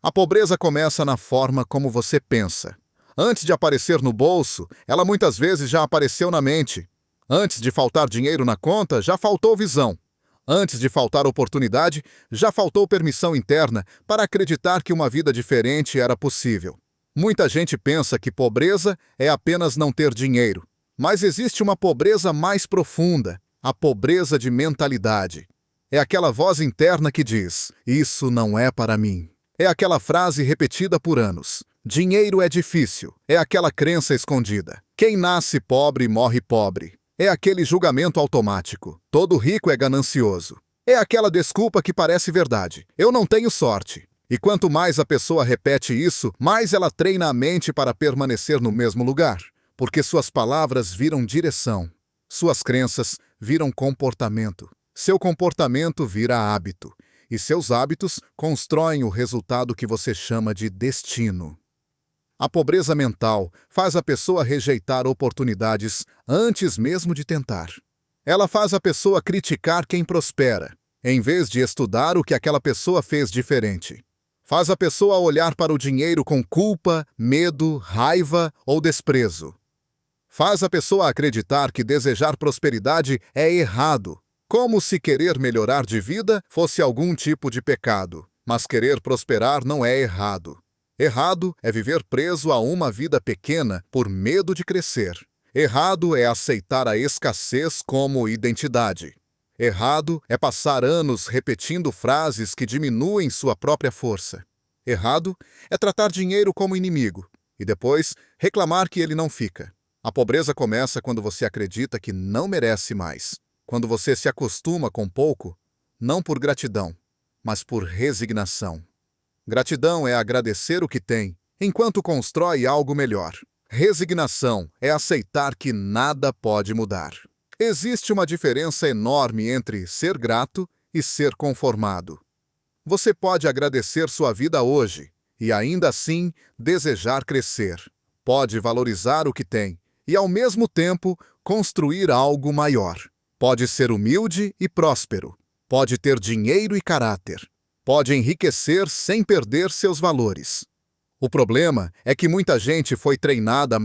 A pobreza começa na forma como você pensa. Antes de aparecer no bolso, ela muitas vezes já apareceu na mente. Antes de faltar dinheiro na conta, já faltou visão. Antes de faltar oportunidade, já faltou permissão interna para acreditar que uma vida diferente era possível. Muita gente pensa que pobreza é apenas não ter dinheiro. Mas existe uma pobreza mais profunda, a pobreza de mentalidade. É aquela voz interna que diz: "Isso não é para mim." É aquela frase repetida por anos: "Dinheiro é difícil." É aquela crença escondida: "Quem nasce pobre morre pobre." É aquele julgamento automático: "Todo rico é ganancioso." É aquela desculpa que parece verdade: "Eu não tenho sorte." E quanto mais a pessoa repete isso, mais ela treina a mente para permanecer no mesmo lugar. Porque suas palavras viram direção. Suas crenças viram comportamento. Seu comportamento vira hábito. E seus hábitos constroem o resultado que você chama de destino. A pobreza mental faz a pessoa rejeitar oportunidades antes mesmo de tentar. Ela faz a pessoa criticar quem prospera, em vez de estudar o que aquela pessoa fez diferente. Faz a pessoa olhar para o dinheiro com culpa, medo, raiva ou desprezo. Faz a pessoa acreditar que desejar prosperidade é errado, como se querer melhorar de vida fosse algum tipo de pecado. Mas querer prosperar não é errado. Errado é viver preso a uma vida pequena por medo de crescer. Errado é aceitar a escassez como identidade. Errado é passar anos repetindo frases que diminuem sua própria força. Errado é tratar dinheiro como inimigo e depois reclamar que ele não fica. A pobreza começa quando você acredita que não merece mais. Quando você se acostuma com pouco, não por gratidão, mas por resignação. Gratidão é agradecer o que tem, enquanto constrói algo melhor. Resignação é aceitar que nada pode mudar. Existe uma diferença enorme entre ser grato e ser conformado. Você pode agradecer sua vida hoje e ainda assim desejar crescer. Pode valorizar o que tem e, ao mesmo tempo, construir algo maior. Pode ser humilde e próspero. Pode ter dinheiro e caráter. Pode enriquecer sem perder seus valores. O problema é que muita gente foi treinada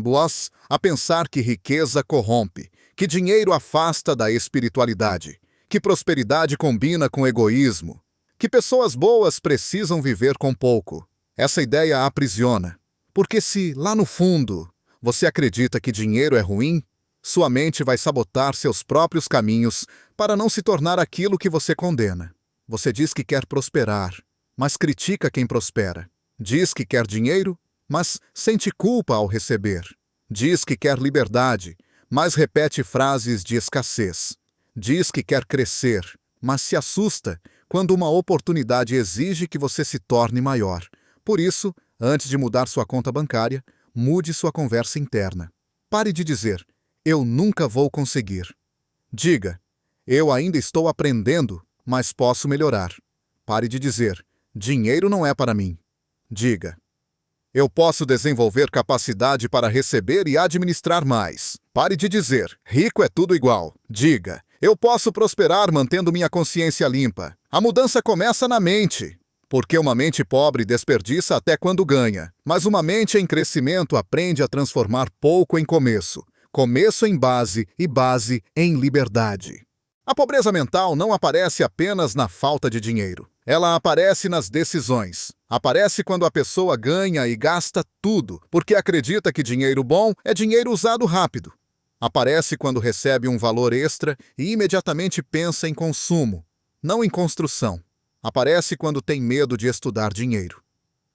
a pensar que riqueza corrompe, que dinheiro afasta da espiritualidade, que prosperidade combina com egoísmo, que pessoas boas precisam viver com pouco. Essa ideia a aprisiona, porque se, lá no fundo, você acredita que dinheiro é ruim, sua mente vai sabotar seus próprios caminhos para não se tornar aquilo que você condena. Você diz que quer prosperar, mas critica quem prospera. Diz que quer dinheiro, mas sente culpa ao receber. Diz que quer liberdade, mas repete frases de escassez. Diz que quer crescer, mas se assusta quando uma oportunidade exige que você se torne maior. Por isso, antes de mudar sua conta bancária, mude sua conversa interna. Pare de dizer: "Eu nunca vou conseguir." Diga: "Eu ainda estou aprendendo, mas posso melhorar." Pare de dizer: "Dinheiro não é para mim." Diga: "Eu posso desenvolver capacidade para receber e administrar mais." Pare de dizer: "Rico é tudo igual." Diga: "Eu posso prosperar mantendo minha consciência limpa." A mudança começa na mente. Porque uma mente pobre desperdiça até quando ganha, mas uma mente em crescimento aprende a transformar pouco em começo. Começo em base e base em liberdade. A pobreza mental não aparece apenas na falta de dinheiro. Ela aparece nas decisões. Aparece quando a pessoa ganha e gasta tudo, porque acredita que dinheiro bom é dinheiro usado rápido. Aparece quando recebe um valor extra e imediatamente pensa em consumo, não em construção. Aparece quando tem medo de estudar dinheiro.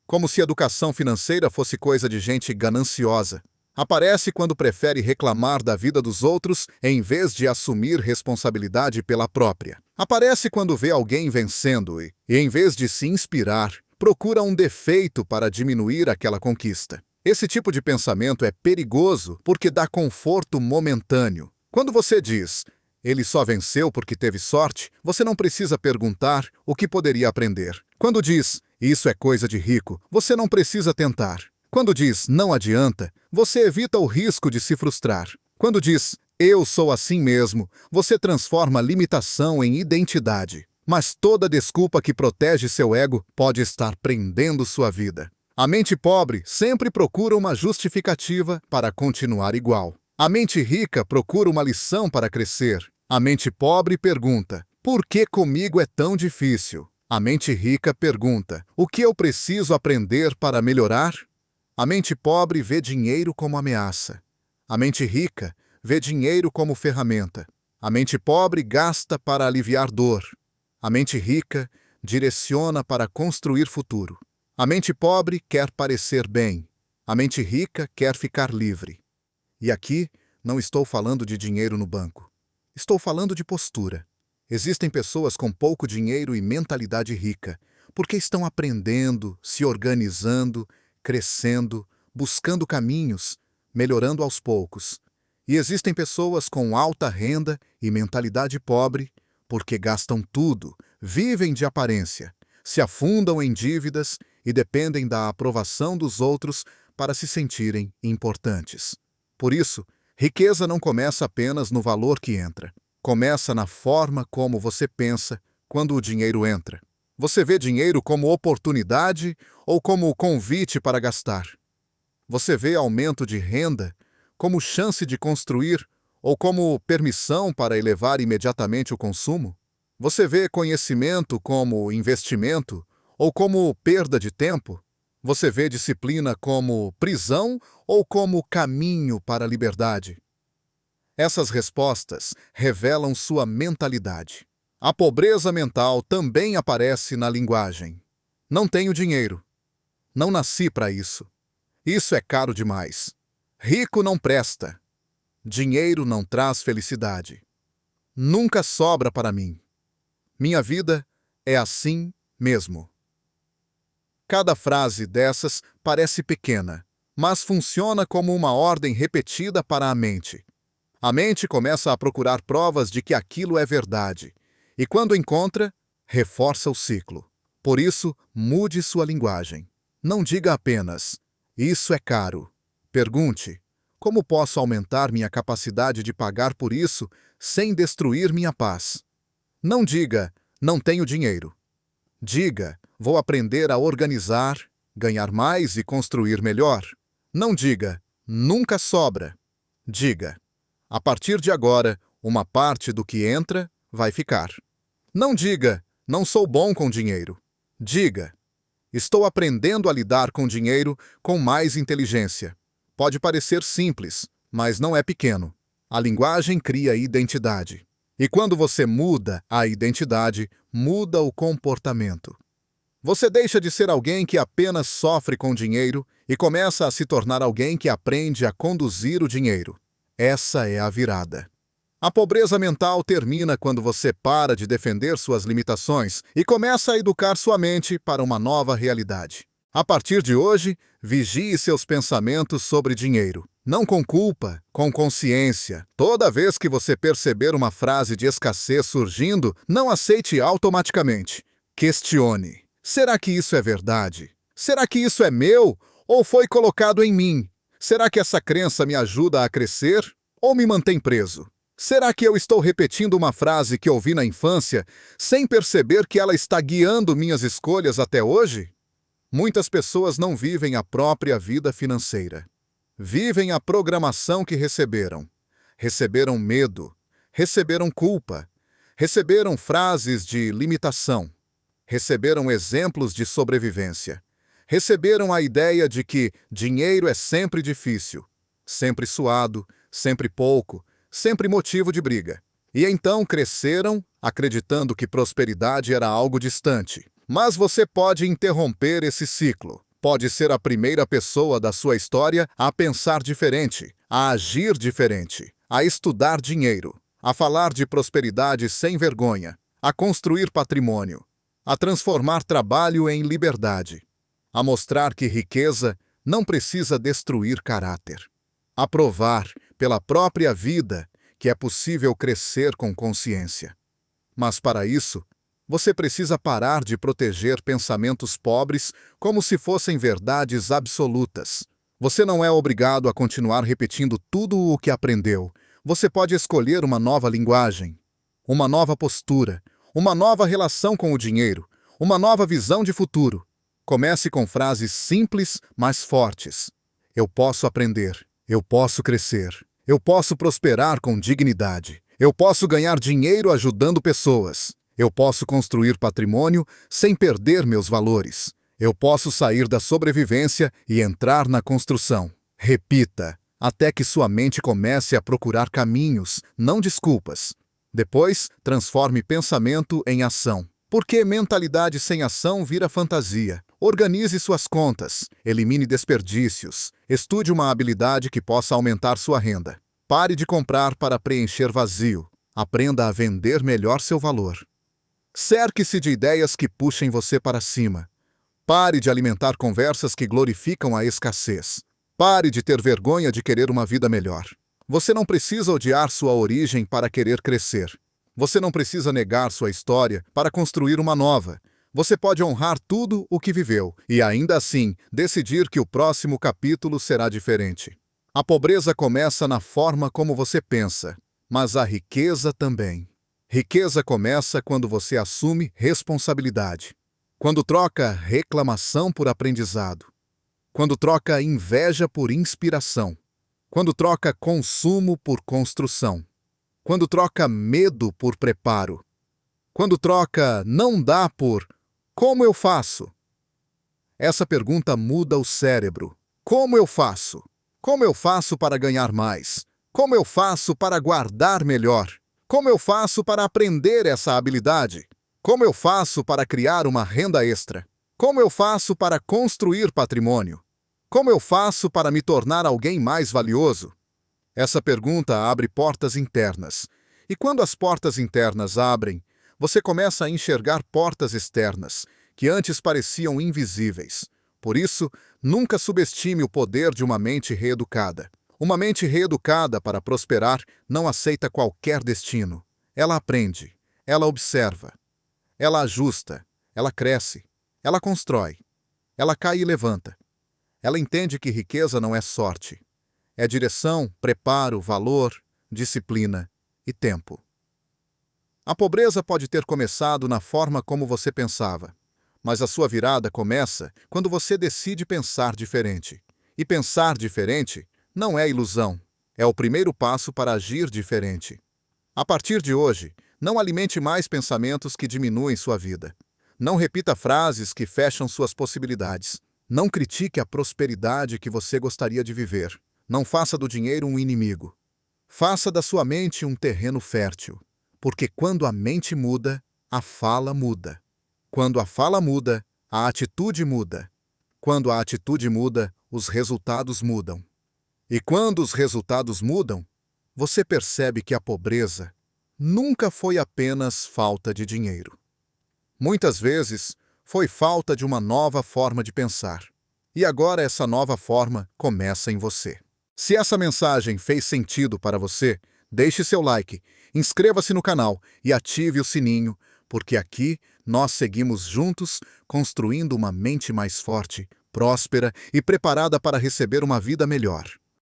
Como se educação financeira fosse coisa de gente gananciosa. Aparece quando prefere reclamar da vida dos outros em vez de assumir responsabilidade pela própria. Aparece quando vê alguém vencendo e, em vez de se inspirar, procura um defeito para diminuir aquela conquista. Esse tipo de pensamento é perigoso porque dá conforto momentâneo. Quando você diz: "Ele só venceu porque teve sorte", você não precisa perguntar o que poderia aprender. Quando diz: "Isso é coisa de rico", você não precisa tentar. Quando diz "não adianta", você evita o risco de se frustrar. Quando diz "eu sou assim mesmo", você transforma limitação em identidade. Mas toda desculpa que protege seu ego pode estar prendendo sua vida. A mente pobre sempre procura uma justificativa para continuar igual. A mente rica procura uma lição para crescer. A mente pobre pergunta: por que comigo é tão difícil? A mente rica pergunta: o que eu preciso aprender para melhorar? A mente pobre vê dinheiro como ameaça. A mente rica vê dinheiro como ferramenta. A mente pobre gasta para aliviar dor. A mente rica direciona para construir futuro. A mente pobre quer parecer bem. A mente rica quer ficar livre. E aqui não estou falando de dinheiro no banco. Estou falando de postura. Existem pessoas com pouco dinheiro e mentalidade rica, porque estão aprendendo, se organizando, crescendo, buscando caminhos, melhorando aos poucos. E existem pessoas com alta renda e mentalidade pobre, porque gastam tudo, vivem de aparência, se afundam em dívidas e dependem da aprovação dos outros para se sentirem importantes. Por isso, riqueza não começa apenas no valor que entra. Começa na forma como você pensa quando o dinheiro entra. Você vê dinheiro como oportunidade ou como convite para gastar? Você vê aumento de renda como chance de construir ou como permissão para elevar imediatamente o consumo? Você vê conhecimento como investimento ou como perda de tempo? Você vê disciplina como prisão ou como caminho para a liberdade? Essas respostas revelam sua mentalidade. A pobreza mental também aparece na linguagem. Não tenho dinheiro. Não nasci para isso. Isso é caro demais. Rico não presta. Dinheiro não traz felicidade. Nunca sobra para mim. Minha vida é assim mesmo. Cada frase dessas parece pequena, mas funciona como uma ordem repetida para a mente. A mente começa a procurar provas de que aquilo é verdade, e quando encontra, reforça o ciclo. Por isso, mude sua linguagem. Não diga apenas: isso é caro. Pergunte: como posso aumentar minha capacidade de pagar por isso sem destruir minha paz? Não diga: não tenho dinheiro. Diga: vou aprender a organizar, ganhar mais e construir melhor. Não diga: nunca sobra. Diga: a partir de agora, uma parte do que entra vai ficar. Não diga: não sou bom com dinheiro. Diga: estou aprendendo a lidar com dinheiro com mais inteligência. Pode parecer simples, mas não é pequeno. A linguagem cria identidade. E quando você muda a identidade, muda o comportamento. Você deixa de ser alguém que apenas sofre com dinheiro e começa a se tornar alguém que aprende a conduzir o dinheiro. Essa é a virada. A pobreza mental termina quando você para de defender suas limitações e começa a educar sua mente para uma nova realidade. A partir de hoje, vigie seus pensamentos sobre dinheiro. Não com culpa, com consciência. Toda vez que você perceber uma frase de escassez surgindo, não aceite automaticamente. Questione. Será que isso é verdade? Será que isso é meu ou foi colocado em mim? Será que essa crença me ajuda a crescer ou me mantém preso? Será que eu estou repetindo uma frase que ouvi na infância sem perceber que ela está guiando minhas escolhas até hoje? Muitas pessoas não vivem a própria vida financeira. Vivem a programação que receberam. Receberam medo, receberam culpa, receberam frases de limitação, receberam exemplos de sobrevivência. Receberam a ideia de que dinheiro é sempre difícil, sempre suado, sempre pouco, sempre motivo de briga. E então cresceram acreditando que prosperidade era algo distante. Mas você pode interromper esse ciclo. Pode ser a primeira pessoa da sua história a pensar diferente, a agir diferente, a estudar dinheiro, a falar de prosperidade sem vergonha, a construir patrimônio, a transformar trabalho em liberdade, a mostrar que riqueza não precisa destruir caráter, a provar pela própria vida que é possível crescer com consciência. Mas para isso, você precisa parar de proteger pensamentos pobres como se fossem verdades absolutas. Você não é obrigado a continuar repetindo tudo o que aprendeu. Você pode escolher uma nova linguagem, uma nova postura, uma nova relação com o dinheiro, uma nova visão de futuro. Comece com frases simples, mas fortes. Eu posso aprender. Eu posso crescer. Eu posso prosperar com dignidade. Eu posso ganhar dinheiro ajudando pessoas. Eu posso construir patrimônio sem perder meus valores. Eu posso sair da sobrevivência e entrar na construção. Repita, até que sua mente comece a procurar caminhos, não desculpas. Depois, transforme pensamento em ação. Porque mentalidade sem ação vira fantasia. Organize suas contas, elimine desperdícios, estude uma habilidade que possa aumentar sua renda. Pare de comprar para preencher vazio. Aprenda a vender melhor seu valor. Cerque-se de ideias que puxem você para cima. Pare de alimentar conversas que glorificam a escassez. Pare de ter vergonha de querer uma vida melhor. Você não precisa odiar sua origem para querer crescer. Você não precisa negar sua história para construir uma nova. Você pode honrar tudo o que viveu e, ainda assim, decidir que o próximo capítulo será diferente. A pobreza começa na forma como você pensa, mas a riqueza também. Riqueza começa quando você assume responsabilidade. Quando troca reclamação por aprendizado. Quando troca inveja por inspiração. Quando troca consumo por construção. Quando troca medo por preparo. Quando troca não dá por como eu faço? Essa pergunta muda o cérebro. Como eu faço? Como eu faço para ganhar mais? Como eu faço para guardar melhor? Como eu faço para aprender essa habilidade? Como eu faço para criar uma renda extra? Como eu faço para construir patrimônio? Como eu faço para me tornar alguém mais valioso? Essa pergunta abre portas internas. E quando as portas internas abrem, você começa a enxergar portas externas, que antes pareciam invisíveis. Por isso, nunca subestime o poder de uma mente reeducada. Uma mente reeducada para prosperar não aceita qualquer destino. Ela aprende, ela observa, ela ajusta, ela cresce, ela constrói, ela cai e levanta. Ela entende que riqueza não é sorte. É direção, preparo, valor, disciplina e tempo. A pobreza pode ter começado na forma como você pensava, mas a sua virada começa quando você decide pensar diferente. E pensar diferente não é ilusão, é o primeiro passo para agir diferente. A partir de hoje, não alimente mais pensamentos que diminuem sua vida. Não repita frases que fecham suas possibilidades. Não critique a prosperidade que você gostaria de viver. Não faça do dinheiro um inimigo. Faça da sua mente um terreno fértil. Porque quando a mente muda, a fala muda. Quando a fala muda, a atitude muda. Quando a atitude muda, os resultados mudam. E quando os resultados mudam, você percebe que a pobreza nunca foi apenas falta de dinheiro. Muitas vezes, foi falta de uma nova forma de pensar. E agora essa nova forma começa em você. Se essa mensagem fez sentido para você, deixe seu like, inscreva-se no canal e ative o sininho, porque aqui nós seguimos juntos construindo uma mente mais forte, próspera e preparada para receber uma vida melhor.